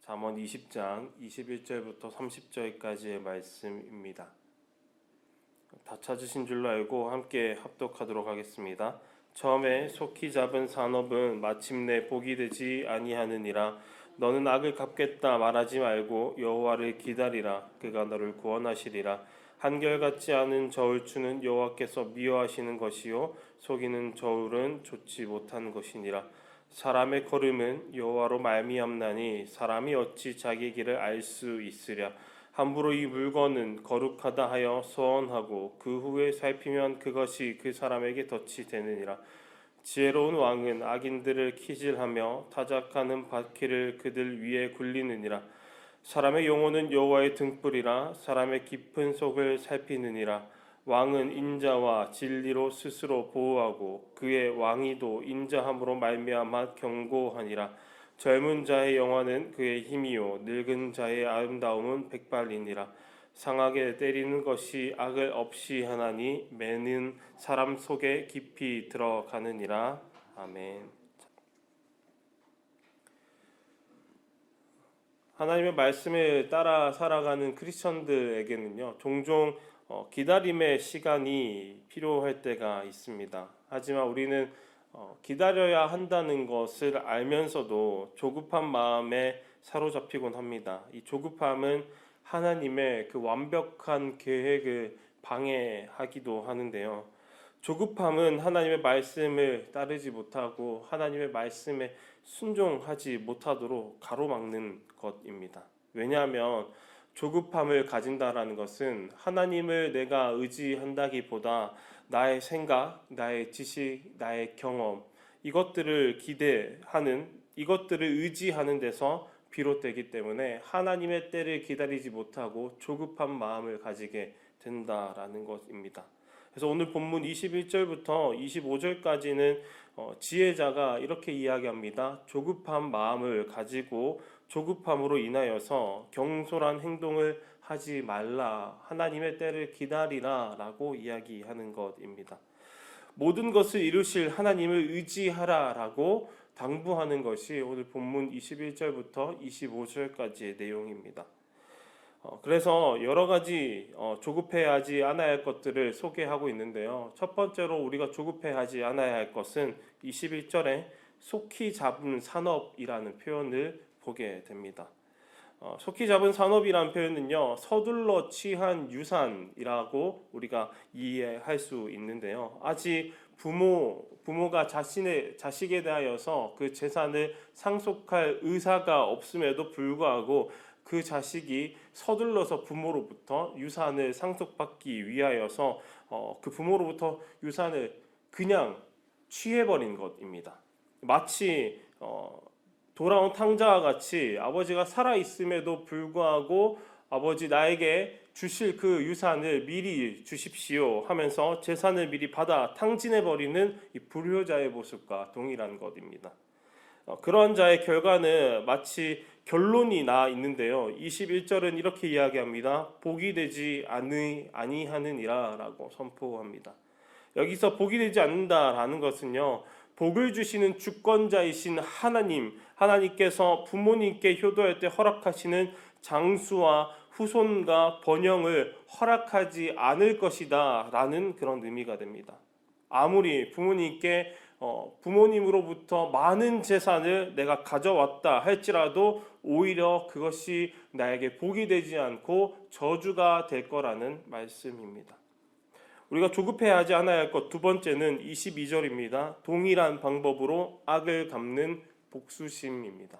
잠언 20장 21절부터 30절까지의 말씀입니다. 다 찾으신 줄로 알고 함께 합독하도록 하겠습니다. 처음에 속히 잡은 산업은 마침내 복이 되지 아니하느니라. 너는 악을 갚겠다 말하지 말고 여호와를 기다리라. 그가 너를 구원하시리라. 한결같지 않은 저울추는 여호와께서 미워하시는 것이요 속이는 저울은 좋지 못한 것이니라. 사람의 걸음은 여호와로 말미암나니 사람이 어찌 자기 길을 알 수 있으랴. 함부로 이 물건은 거룩하다 하여 소원하고 그 후에 살피면 그것이 그 사람에게 덫이 되느니라. 지혜로운 왕은 악인들을 키질하며 타작하는 바퀴를 그들 위에 굴리느니라. 사람의 영혼은 여호와의 등불이라. 사람의 깊은 속을 살피느니라. 왕은 인자와 진리로 스스로 보호하고 그의 왕위도 인자함으로 말미암아 견고하니라. 젊은 자의 영화는 그의 힘이요 늙은 자의 아름다움은 백발이니라. 상하게 때리는 것이 악을 없이 하나니 매는 사람 속에 깊이 들어가느니라. 아멘. 하나님의 말씀을 따라 살아가는 크리스천들에게는요, 종종 기다림의 시간이 필요할 때가 있습니다. 하지만 우리는 기다려야 한다는 것을 알면서도 조급한 마음에 사로잡히곤 합니다. 이 조급함은 하나님의 그 완벽한 계획을 방해하기도 하는데요. 조급함은 하나님의 말씀을 따르지 못하고 하나님의 말씀에 순종하지 못하도록 가로막는 것입니다. 왜냐하면 조급함을 가진다라는 것은 하나님을 내가 의지한다기보다 나의 생각, 나의 지식, 나의 경험 이것들을 기대하는, 이것들을 의지하는 데서 비롯되기 때문에 하나님의 때를 기다리지 못하고 조급한 마음을 가지게 된다라는 것입니다. 그래서 오늘 본문 21절부터 25절까지는 지혜자가 이렇게 이야기합니다. 조급한 마음을 가지고 조급함으로 인하여서 경솔한 행동을 하지 말라. 하나님의 때를 기다리라 라고 이야기하는 것입니다. 모든 것을 이루실 하나님을 의지하라 라고 당부하는 것이 오늘 본문 21절부터 25절까지의 내용입니다. 그래서 여러 가지 조급해하지 않아야 할 것들을 소개하고 있는데요. 첫 번째로 우리가 조급해하지 않아야 할 것은 21절에 속히 잡은 산업이라는 표현을 보게 됩니다. 속히 잡은 산업이라는 표현은요, 서둘러 취한 유산이라고 우리가 이해할 수 있는데요. 아직 부모가 자식에 대하여서 그 재산을 상속할 의사가 없음에도 불구하고 그 자식이 서둘러서 부모로부터 유산을 상속받기 위하여서 그 부모로부터 유산을 그냥 취해버린 것입니다. 마치 돌아온 탕자와 같이 아버지가 살아있음에도 불구하고 아버지 나에게 주실 그 유산을 미리 주십시오 하면서 재산을 미리 받아 탕진해버리는 이 불효자의 모습과 동일한 것입니다. 그러한 자의 결과는 마치 결론이 나 있는데요. 21절은 이렇게 이야기합니다. 복이 되지 아니하느니라 라고 선포합니다. 여기서 복이 되지 않는다라는 것은요, 복을 주시는 주권자이신 하나님께서 부모님께 효도할 때 허락하시는 장수와 후손과 번영을 허락하지 않을 것이다 라는 그런 의미가 됩니다. 아무리 부모님으로부터 많은 재산을 내가 가져왔다 할지라도 오히려 그것이 나에게 복이 되지 않고 저주가 될 거라는 말씀입니다. 우리가 조급해하지 않아야 할 것 두 번째는 22절입니다. 동일한 방법으로 악을 갚는 복수심입니다.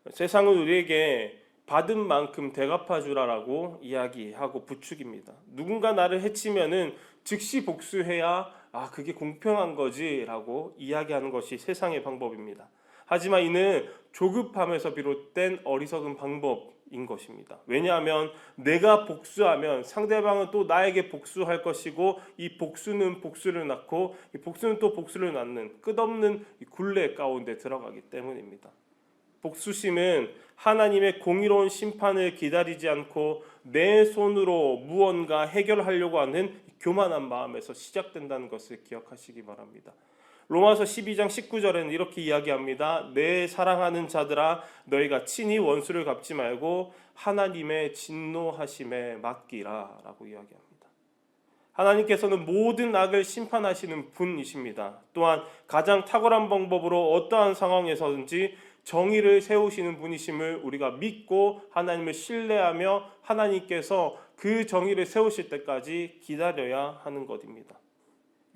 세상은 우리에게 받은 만큼 되갚아주라라고 이야기하고 부추깁니다. 누군가 나를 해치면은 즉시 복수해야 그게 공평한 거지라고 이야기하는 것이 세상의 방법입니다. 하지만 이는 조급함에서 비롯된 어리석은 방법인 것입니다. 왜냐하면 내가 복수하면 상대방은 또 나에게 복수할 것이고 이 복수는 복수를 낳고 이 복수는 또 복수를 낳는 끝없는 굴레 가운데 들어가기 때문입니다. 복수심은 하나님의 공의로운 심판을 기다리지 않고 내 손으로 무언가 해결하려고 하는 교만한 마음에서 시작된다는 것을 기억하시기 바랍니다. 로마서 12장 19절에는 이렇게 이야기합니다. 내 사랑하는 자들아 너희가 친히 원수를 갚지 말고 하나님의 진노하심에 맡기라 라고 이야기합니다. 하나님께서는 모든 악을 심판하시는 분이십니다. 또한 가장 탁월한 방법으로 어떠한 상황에서든지 정의를 세우시는 분이심을 우리가 믿고 하나님을 신뢰하며 하나님께서 그 정의를 세우실 때까지 기다려야 하는 것입니다.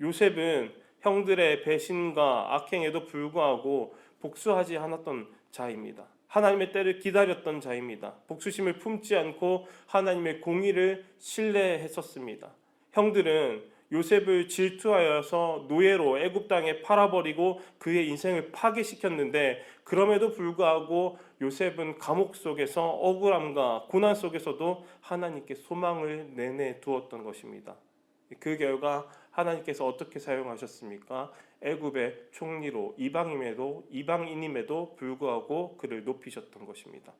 요셉은 형들의 배신과 악행에도 불구하고 복수하지 않았던 자입니다. 하나님의 때를 기다렸던 자입니다. 복수심을 품지 않고 하나님의 공의를 신뢰했었습니다. 형들은 요셉을 질투하여서 노예로 애굽 땅에 팔아버리고 그의 인생을 파괴시켰는데 그럼에도 불구하고 요셉은 감옥 속에서 억울함과 고난 속에서도 하나님께 소망을 내내 두었던 것입니다. 그 결과 하나님께서 어떻게 사용하셨습니까? 애굽의 총리로 이방인임에도 불구하고 그를 높이셨던 것입니다.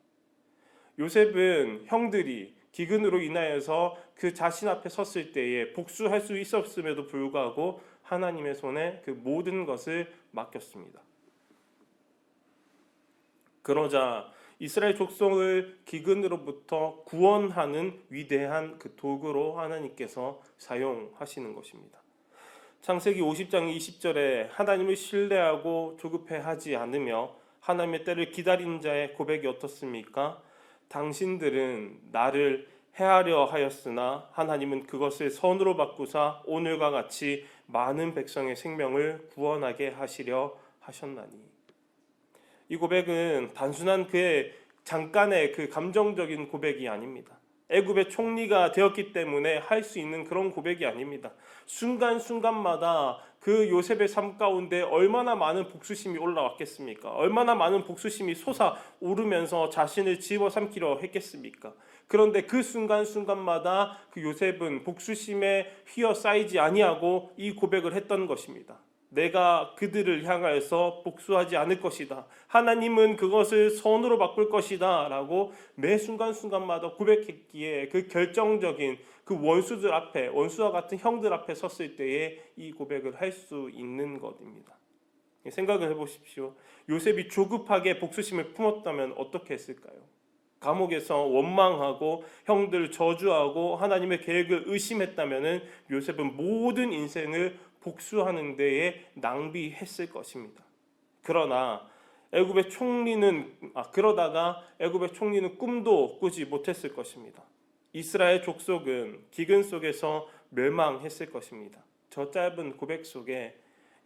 요셉은 형들이 기근으로 인하여서 그 자신 앞에 섰을 때에 복수할 수 있었음에도 불구하고 하나님의 손에 그 모든 것을 맡겼습니다. 그러자 이스라엘 족속을 기근으로부터 구원하는 위대한 그 도구로 하나님께서 사용하시는 것입니다. 창세기 50장 20절에 하나님을 신뢰하고 조급해하지 않으며 하나님의 때를 기다리는 자의 고백이 어떻습니까? 당신들은 나를 해하려 하였으나 하나님은 그것을 선으로 바꾸사 오늘과 같이 많은 백성의 생명을 구원하게 하시려 하셨나니. 이 고백은 단순한 그의 잠깐의 그 감정적인 고백이 아닙니다. 애굽의 총리가 되었기 때문에 할 수 있는 그런 고백이 아닙니다. 순간순간마다 그 요셉의 삶 가운데 얼마나 많은 복수심이 올라왔겠습니까? 얼마나 많은 복수심이 솟아오르면서 자신을 집어삼키려 했겠습니까? 그런데 그 순간순간마다 그 요셉은 복수심에 휘어싸이지 아니하고 이 고백을 했던 것입니다. 내가 그들을 향하여서 복수하지 않을 것이다. 하나님은 그것을 선으로 바꿀 것이다 라고 매 순간순간마다 고백했기에 그 결정적인 그 원수들 앞에, 원수와 같은 형들 앞에 섰을 때에 이 고백을 할 수 있는 것입니다. 생각을 해보십시오. 요셉이 조급하게 복수심을 품었다면 어떻게 했을까요? 감옥에서 원망하고 형들을 저주하고 하나님의 계획을 의심했다면 요셉은 모든 인생을 복수하는 데에 낭비했을 것입니다. 그러다가 애굽의 총리는 꿈도 꾸지 못했을 것입니다. 이스라엘 족속은 기근 속에서 멸망했을 것입니다. 저 짧은 고백 속에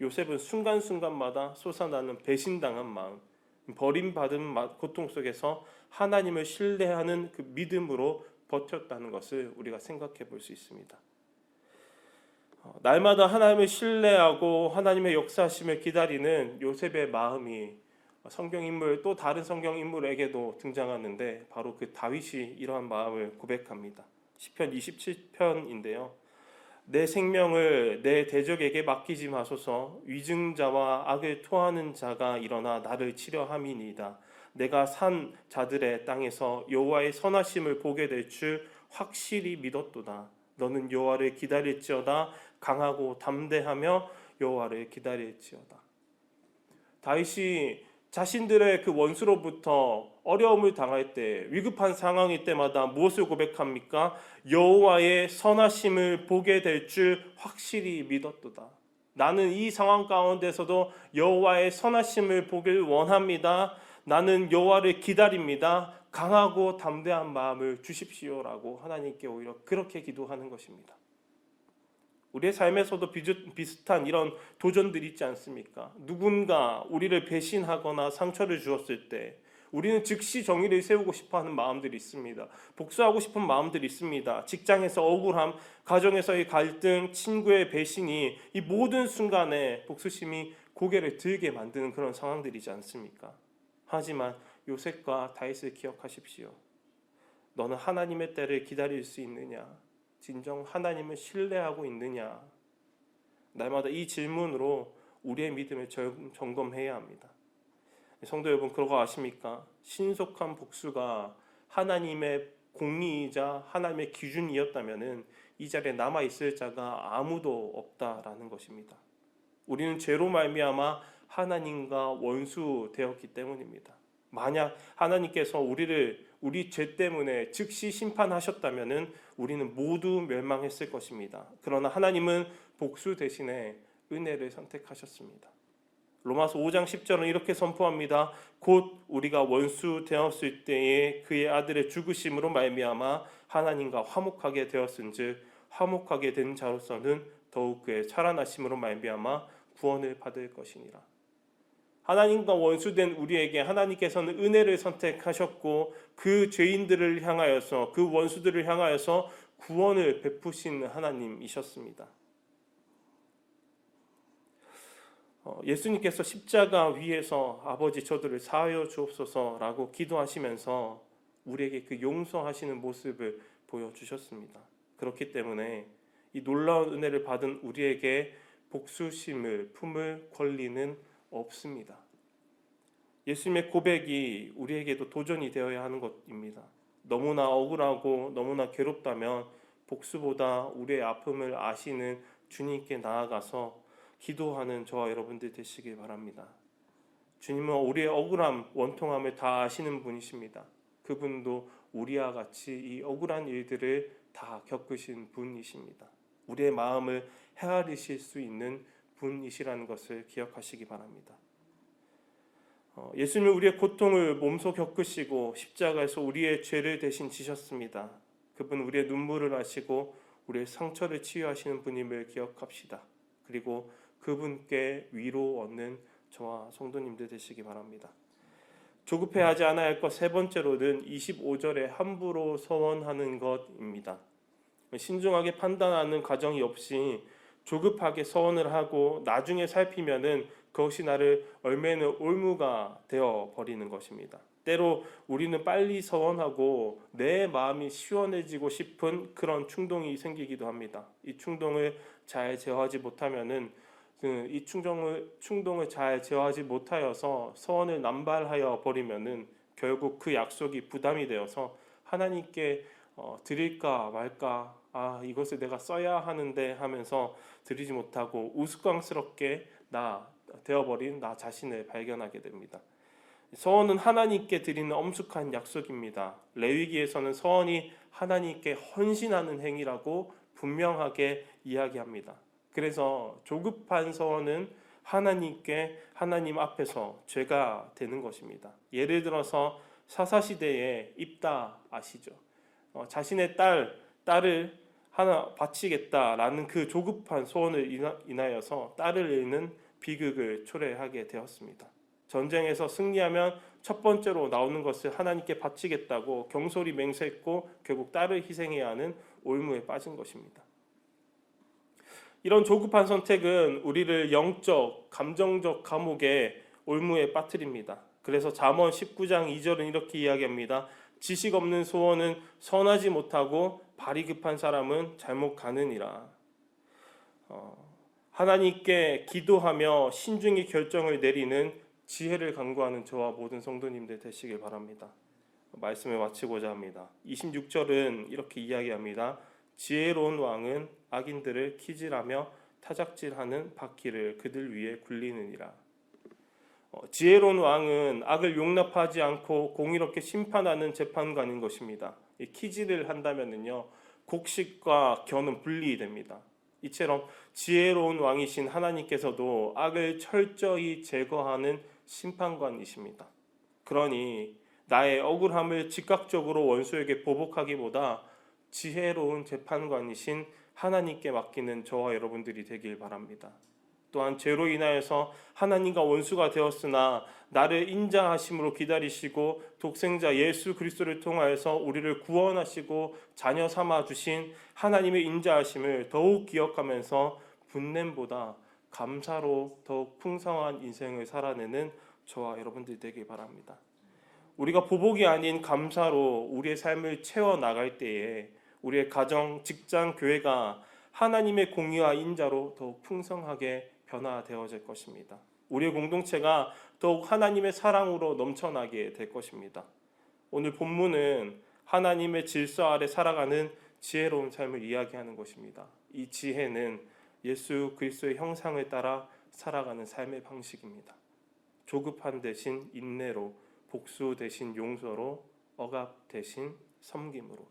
요셉은 순간순간마다 솟아나는 배신당한 마음, 버림받은 고통 속에서 하나님을 신뢰하는 그 믿음으로 버텼다는 것을 우리가 생각해 볼 수 있습니다. 날마다 하나님을 신뢰하고 하나님의 역사하심을 기다리는 요셉의 마음이 성경인물 또 다른 성경인물에게도 등장하는데 바로 그 다윗이 이러한 마음을 고백합니다. 시편 27편인데요. 내 생명을 내 대적에게 맡기지 마소서. 위증자와 악을 토하는 자가 일어나 나를 치려 함이니이다. 내가 산 자들의 땅에서 여호와의 선하심을 보게 될 줄 확실히 믿었도다. 너는 여호와를 기다릴지어다. 강하고 담대하며 여호와를 기다릴지어다. 다윗이 자신들의 그 원수로부터 어려움을 당할 때, 위급한 상황일 때마다 무엇을 고백합니까? 여호와의 선하심을 보게 될 줄 확실히 믿었도다. 나는 이 상황 가운데서도 여호와의 선하심을 보길 원합니다. 나는 여호와를 기다립니다. 강하고 담대한 마음을 주십시오라고 하나님께 오히려 그렇게 기도하는 것입니다. 우리의 삶에서도 비슷한 이런 도전들이 있지 않습니까? 누군가 우리를 배신하거나 상처를 주었을 때 우리는 즉시 정의를 세우고 싶어하는 마음들이 있습니다. 복수하고 싶은 마음들이 있습니다. 직장에서 억울함, 가정에서의 갈등, 친구의 배신이 이 모든 순간에 복수심이 고개를 들게 만드는 그런 상황들이지 않습니까? 하지만 요셉과 다윗을 기억하십시오. 너는 하나님의 때를 기다릴 수 있느냐? 진정 하나님을 신뢰하고 있느냐? 날마다 이 질문으로 우리의 믿음을 점검해야 합니다. 성도 여러분, 그런 거 아십니까? 신속한 복수가 하나님의 공의이자 하나님의 기준이었다면 이 자리에 남아있을 자가 아무도 없다라는 것입니다. 우리는 죄로 말미암아 하나님과 원수 되었기 때문입니다. 만약 하나님께서 우리 죄 때문에 즉시 심판하셨다면은 우리는 모두 멸망했을 것입니다. 그러나 하나님은 복수 대신에 은혜를 선택하셨습니다. 로마서 5장 10절은 이렇게 선포합니다. 곧 우리가 원수 되었을 때에 그의 아들의 죽으심으로 말미암아 하나님과 화목하게 되었은즉 화목하게 된 자로서는 더욱 그의 살아나심으로 말미암아 구원을 받을 것이니라. 하나님과 원수된 우리에게 하나님께서는 은혜를 선택하셨고 그 죄인들을 향하여서 그 원수들을 향하여서 구원을 베푸신 하나님이셨습니다. 예수님께서 십자가 위에서 아버지 저들을 사하여 주옵소서라고 기도하시면서 우리에게 그 용서하시는 모습을 보여주셨습니다. 그렇기 때문에 이 놀라운 은혜를 받은 우리에게 복수심을 품을 권리는 없습니다. 예수님의 고백이 우리에게도 도전이 되어야 하는 것입니다. 너무나 억울하고 너무나 괴롭다면 복수보다 우리의 아픔을 아시는 주님께 나아가서 기도하는 저와 여러분들 되시길 바랍니다. 주님은 우리의 억울함, 원통함을 다 아시는 분이십니다. 그분도 우리와 같이 이 억울한 일들을 다 겪으신 분이십니다. 우리의 마음을 헤아리실 수 있는 분이시라는 것을 기억하시기 바랍니다. 예수님은 우리의 고통을 몸소 겪으시고 십자가에서 우리의 죄를 대신 지셨습니다. 그분 우리의 눈물을 아시고 우리의 상처를 치유하시는 분임을 기억합시다. 그리고 그분께 위로 얻는 저와 성도님들 되시기 바랍니다. 조급해하지 않아야 할 것 세 번째로는 25절에 함부로 서원하는 것입니다. 신중하게 판단하는 과정이 없이 조급하게 서원을 하고 나중에 살피면은 그것이 나를 얽매는 올무가 되어 버리는 것입니다. 때로 우리는 빨리 서원하고 내 마음이 시원해지고 싶은 그런 충동이 생기기도 합니다. 이 충동을 잘 제어하지 못하면은 이 충동을 잘 제어하지 못하여서 서원을 남발하여 버리면은 결국 그 약속이 부담이 되어서 하나님께 드릴까 말까, 이것을 내가 써야 하는데 하면서 드리지 못하고 우스꽝스럽게 되어버린 나 자신을 발견하게 됩니다. 서원은 하나님께 드리는 엄숙한 약속입니다. 레위기에서는 서원이 하나님께 헌신하는 행위라고 분명하게 이야기합니다. 그래서 조급한 서원은 하나님 앞에서 죄가 되는 것입니다. 예를 들어서 사사시대에 입다 아시죠? 자신의 딸을 하나 바치겠다라는 그 조급한 소원을 인하여서 딸을 잃는 비극을 초래하게 되었습니다. 전쟁에서 승리하면 첫 번째로 나오는 것을 하나님께 바치겠다고 경솔히 맹세했고 결국 딸을 희생해야 하는 올무에 빠진 것입니다. 이런 조급한 선택은 우리를 영적, 감정적 감옥에 올무에 빠뜨립니다. 그래서 잠언 19장 2절은 이렇게 이야기합니다. 지식 없는 소원은 선하지 못하고 발이 급한 사람은 잘못 가느니라. 하나님께 기도하며 신중히 결정을 내리는 지혜를 간구하는 저와 모든 성도님들 되시길 바랍니다. 말씀을 마치고자 합니다. 26절은 이렇게 이야기합니다. 지혜로운 왕은 악인들을 키질하며 타작질하는 바퀴를 그들 위에 굴리느니라. 지혜로운 왕은 악을 용납하지 않고 공의롭게 심판하는 재판관인 것입니다. 키질을 한다면은요, 곡식과 겨는 분리됩니다. 이처럼 지혜로운 왕이신 하나님께서도 악을 철저히 제거하는 심판관이십니다. 그러니 나의 억울함을 즉각적으로 원수에게 보복하기보다 지혜로운 재판관이신 하나님께 맡기는 저와 여러분들이 되길 바랍니다. 또한 죄로 인하여서 하나님과 원수가 되었으나 나를 인자하심으로 기다리시고 독생자 예수 그리스도를 통하여서 우리를 구원하시고 자녀 삼아 주신 하나님의 인자하심을 더욱 기억하면서 분냄보다 감사로 더욱 풍성한 인생을 살아내는 저와 여러분들이 되길 바랍니다. 우리가 보복이 아닌 감사로 우리의 삶을 채워나갈 때에 우리의 가정, 직장, 교회가 하나님의 공의와 인자로 더욱 풍성하게 변화되어질 것입니다. 우리의 공동체가 더욱 하나님의 사랑으로 넘쳐나게 될 것입니다. 오늘 본문은 하나님의 질서 아래 살아가는 지혜로운 삶을 이야기하는 것입니다. 이 지혜는 예수 그리스도의 형상을 따라 살아가는 삶의 방식입니다. 조급한 대신 인내로, 복수 대신 용서로, 억압 대신 섬김으로.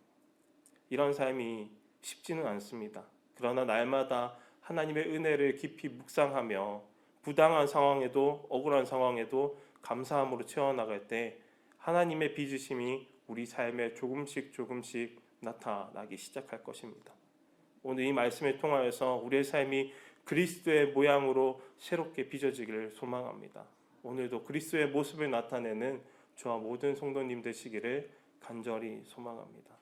이런 삶이 쉽지는 않습니다. 그러나 날마다 하나님의 은혜를 깊이 묵상하며 부당한 상황에도 억울한 상황에도 감사함으로 채워나갈 때 하나님의 빚으심이 우리 삶에 조금씩 나타나기 시작할 것입니다. 오늘 이 말씀을 통하여서 우리의 삶이 그리스도의 모양으로 새롭게 빚어지기를 소망합니다. 오늘도 그리스도의 모습을 나타내는 저와 모든 성도님 되시기를 간절히 소망합니다.